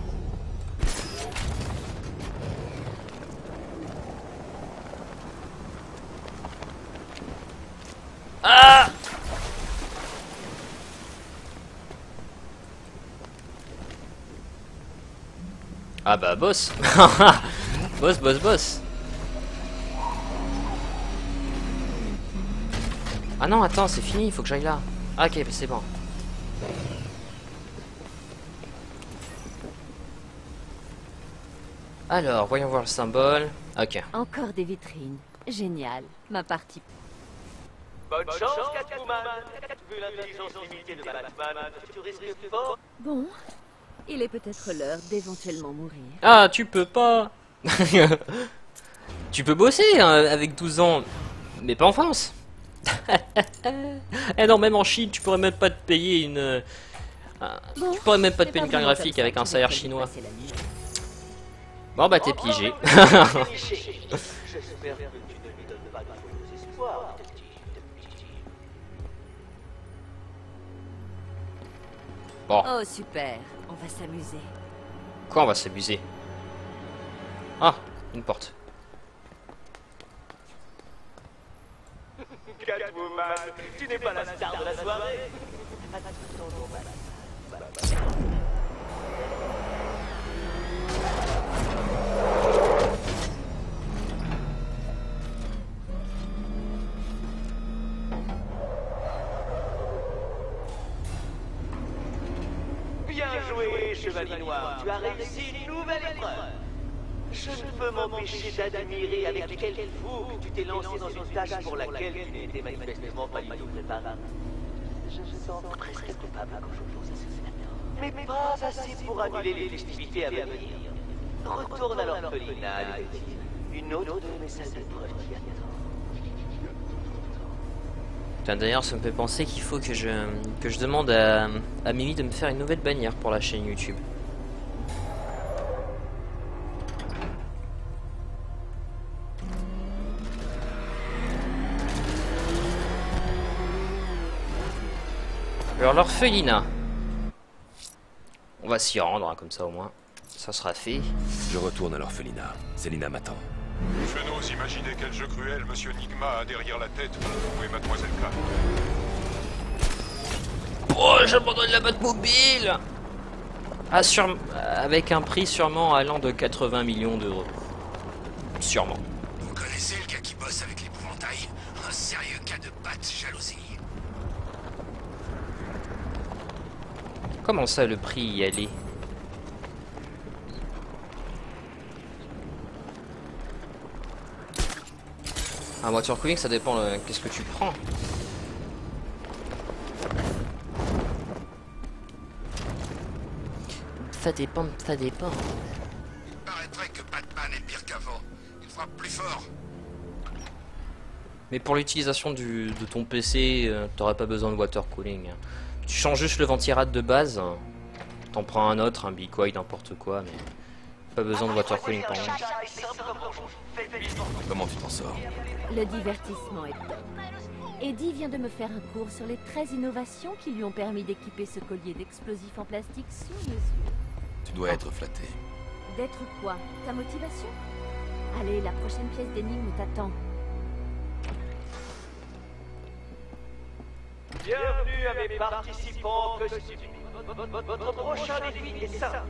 Ah! Ah bah boss. boss. Ah non, attends, c'est fini, il faut que j'aille là. Ah, ok, c'est bon. Alors, voyons voir le symbole. Ok. Encore des vitrines. Génial. Ma partie. Bonne chance, Catwoman. Vu l'intelligence limitée de Batman, tu risques fort. Bon, il est peut-être l'heure d'éventuellement mourir. Ah, tu peux pas. Tu peux bosser hein, avec 12 ans, mais pas en France. Eh non, même en Chine, tu pourrais même pas te payer une... tu pourrais même pas te payer une carte graphique avec un salaire chinois. Bon bah t'es piégé. J'espère que tu ne lui donnes pas de faux espoirs. Bon. Oh, super. On va s'amuser. Quoi, on va s'amuser? Ah, une porte. Catwoman, tu n'es pas la star de la soirée. Bien joué, Chevalier Noir. Tu as réussi une nouvelle épreuve. Je ne peux m'empêcher d'admirer avec quel fou que tu t'es lancé dans une tâche pour laquelle tu n'étais manifestement pas du tout préparé. Je me sens presque coupable quand je pense à ce scénario. Mais pas assez pour annuler les festivités à venir. Retourne à l'orphelinat, les petits. Une autre de mes salles d'épreuve qui attend. D'ailleurs, ça me fait penser qu'il faut que je demande à Mimi de me faire une nouvelle bannière pour la chaîne YouTube. Alors l'orphelinat. On va s'y rendre, hein, comme ça au moins. Ça sera fait. Je retourne à l'orphelinat. Célina m'attend. Je n'ose imaginer quel jeu cruel Monsieur Nigma a derrière la tête pour trouver Mademoiselle K. Oh, j'abandonne la Batmobile. Ah, avec un prix sûrement allant de 80 millions d'euros. Sûrement. Vous connaissez le gars qui bosse avec l'épouvantail? Un sérieux cas de jalousie. Comment ça, le prix y allait? Un voiture cooling, ça dépend qu'est-ce que tu prends. Ça dépend, ça dépend. Il paraîtrait que Batman est pire qu'avant. Il frappe plus fort. Mais pour l'utilisation de ton PC, t'aurais pas besoin de water cooling. Tu changes juste le ventirad de base. T'en prends un autre, un Bicoy, n'importe quoi, mais pas besoin de water cooling pour moi. Comment tu t'en sors? Le divertissement est top. Eddie vient de me faire un cours sur les 13 innovations qui lui ont permis d'équiper ce collier d'explosifs en plastique sur mesure. Tu dois être flatté. D'être quoi? Ta motivation? Allez, la prochaine pièce d'énigme t'attend. Bienvenue à mes participants costumés. Votre prochain défi est simple.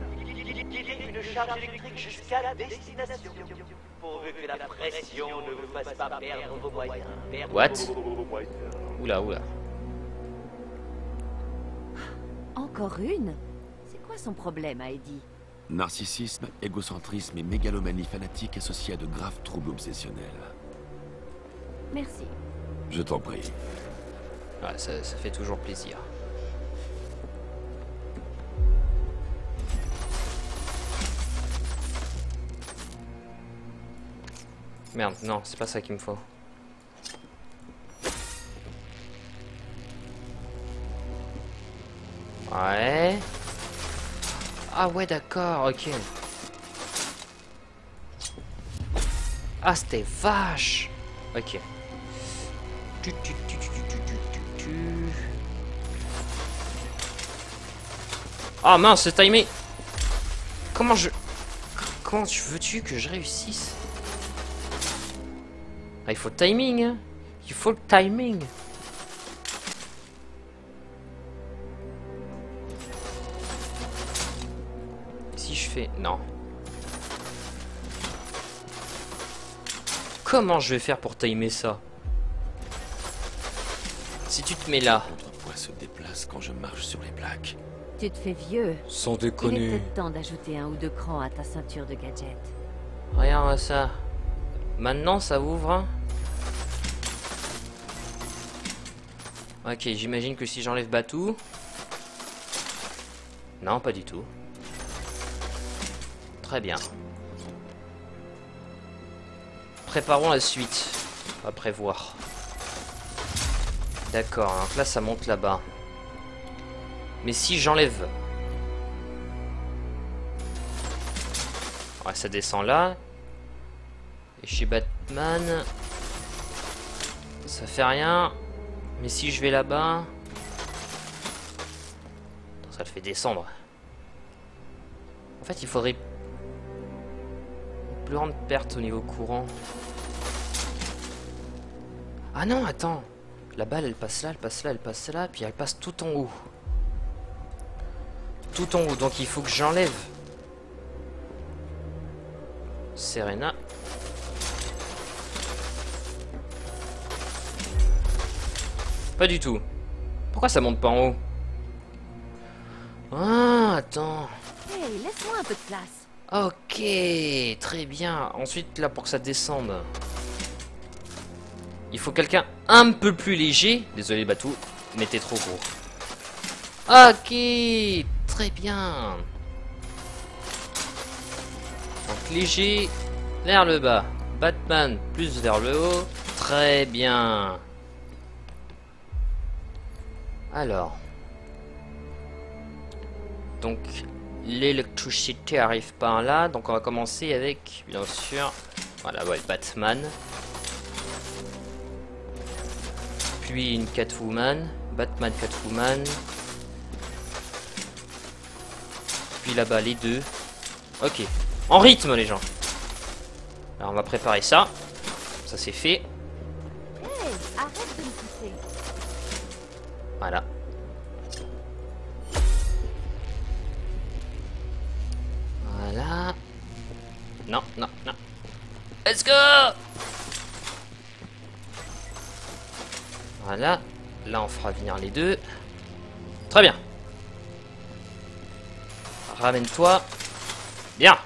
Guider une charge électrique jusqu'à la destination. Pourvu que la pression ne vous fasse pas perdre vos moyens. What? Oula, oula. Encore une? C'est quoi son problème à Eddie? Narcissisme, égocentrisme et mégalomanie fanatique associés à de graves troubles obsessionnels. Merci. Je t'en prie. Ouais, ça fait toujours plaisir. Merde, non, c'est pas ça qu'il me faut. Ouais. Ah ouais, d'accord, ok. Ah, c'était vache. Ok. Ah mince, c'est timé. Comment veux-tu que je réussisse? Ah, il faut le timing, hein. Il faut le timing. Si je fais... Non. Comment je vais faire pour timer ça? Si tu te mets là... Notre poids se déplace quand je marche sur les plaques. Tu te fais vieux. Sans déconner. Il est peut-être temps d'ajouter un ou deux crans à ta ceinture de gadgets. Regarde ça. Maintenant, ça ouvre. Hein. Ok, j'imagine que si j'enlève Batou... Non, pas du tout. Très bien. Préparons la suite. On va prévoir. D'accord, donc là, ça monte là-bas. Mais si j'enlève... Ouais, ça descend là. Et chez Batman... Ça fait rien. Mais si je vais là-bas... Ça le fait descendre. En fait, il faudrait une plus grande perte au niveau courant. Ah non, attends. La balle, elle passe là, elle passe là, elle passe là, puis elle passe tout en haut. Tout en haut, donc il faut que j'enlève Serena. Pas du tout. Pourquoi ça monte pas en haut? Ah, attends. Hey, laisse-moi un peu de place. Ok, très bien. Ensuite, là, pour que ça descende, il faut quelqu'un un peu plus léger. Désolé, Batou, mais t'es trop gros. Ok, très bien. Donc, léger vers le bas. Batman plus vers le haut. Très bien. Alors. Donc, l'électricité arrive par là. Donc, on va commencer avec, bien sûr, voilà, ouais, Batman. Puis une Catwoman. Batman, Catwoman. Puis là-bas, les deux. Ok. En rythme, les gens. Alors, on va préparer ça. Ça, c'est fait. Hey, arrête de me pousser. Voilà. Voilà. Non, non, non. Let's go! Voilà. Là, on fera venir les deux. Très bien. Ramène-toi. Bien.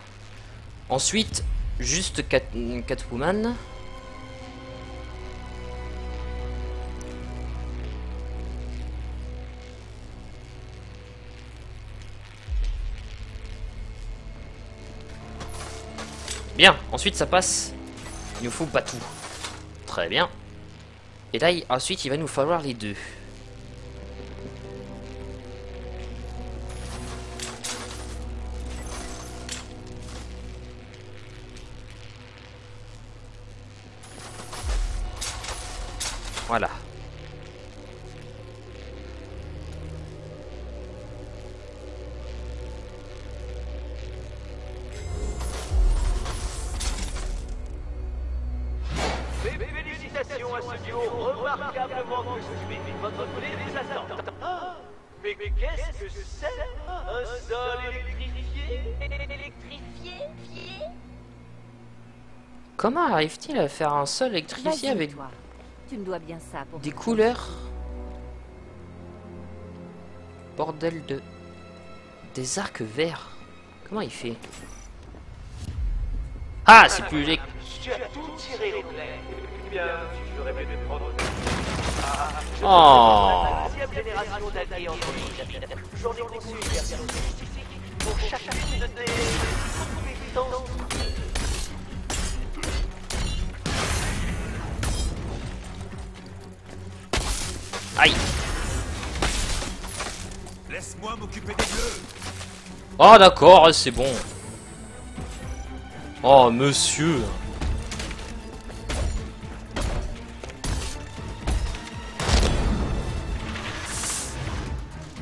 Ensuite, juste Catwoman. Bien, ensuite ça passe. Il nous faut Batou. Très bien. Et là, ensuite, il va nous falloir les deux. Voilà. Félicitations à ce duo remarquablement construit. Votre blé les attend. Ah, mais qu'est-ce que c'est? Un sol électrifié? Électrifié? Comment arrive-t-il à faire un sol électrifié avec toi. Tu me dois bien ça pour des couleurs? Bordel de... Des arcs verts. Comment il fait? Ah, c'est plus les... Tu as tout tiré les clés. Eh bien, tu ferais mieux de prendre... Oh. La 10e génération d'alliés androïdes. J'en ai conçu une version spécifique pour chacune de tes compétences. Aïe. Laisse-moi m'occuper des bleus. Oh d'accord, c'est bon. Oh monsieur.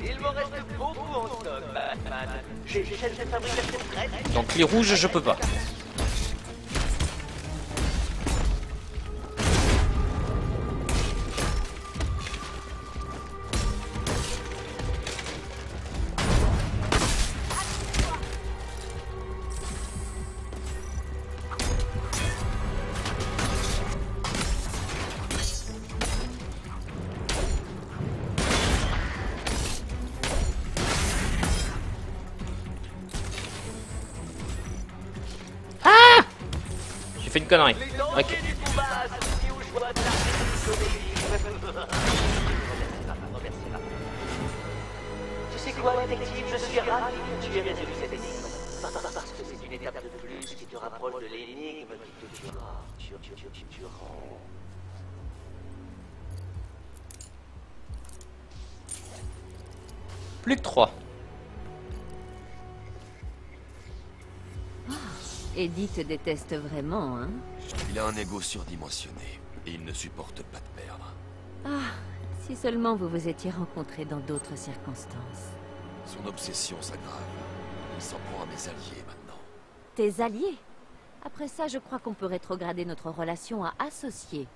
Il me reste beaucoup en stock, Batman. J'ai chaîne de fabrication prête. Donc les rouges, je peux pas. J'ai fait une connerie. Ok. Tu sais quoi, détective, je suis ravi que tu aies résolu cette énigme. Parce que c'est une étape de plus qui te rapproche de l'énigme qui te tuera. Plus que 3. Eddie te déteste vraiment, hein? Il a un ego surdimensionné et il ne supporte pas de perdre. Ah, si seulement vous vous étiez rencontrés dans d'autres circonstances. Son obsession s'aggrave. Il s'en prend à mes alliés maintenant. Tes alliés? Après ça, je crois qu'on peut rétrograder notre relation à associés.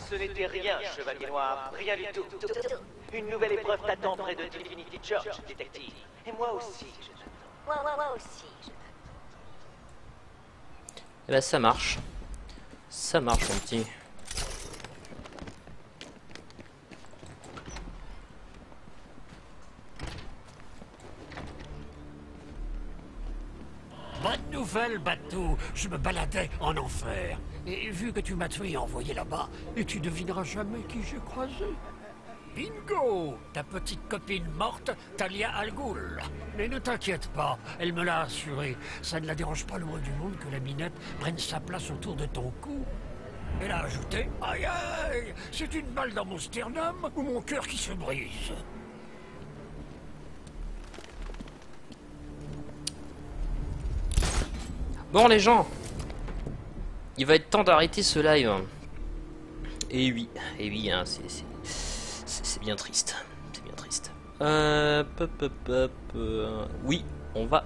Ce n'était rien, Chevalier Noir, rien du tout. Une nouvelle épreuve t'attend près de Divinity Church, détective. Et moi aussi, je t'attends. Moi aussi, je t'attends. Eh ben ça marche. Ça marche mon petit. Bonne nouvelle, Batou. Je me baladais en enfer. Et vu que tu m'as tué et envoyé là-bas, et tu devineras jamais qui j'ai croisé. Bingo! Ta petite copine morte, Talia Al Ghul. Mais ne t'inquiète pas, elle me l'a assuré. Ça ne la dérange pas le moins du monde que la minette prenne sa place autour de ton cou. Elle a ajouté, aïe aïe, c'est une balle dans mon sternum ou mon cœur qui se brise. Bon les gens, il va être temps d'arrêter ce live. Et oui, hein, c'est bien triste. C'est bien triste. Oui, on va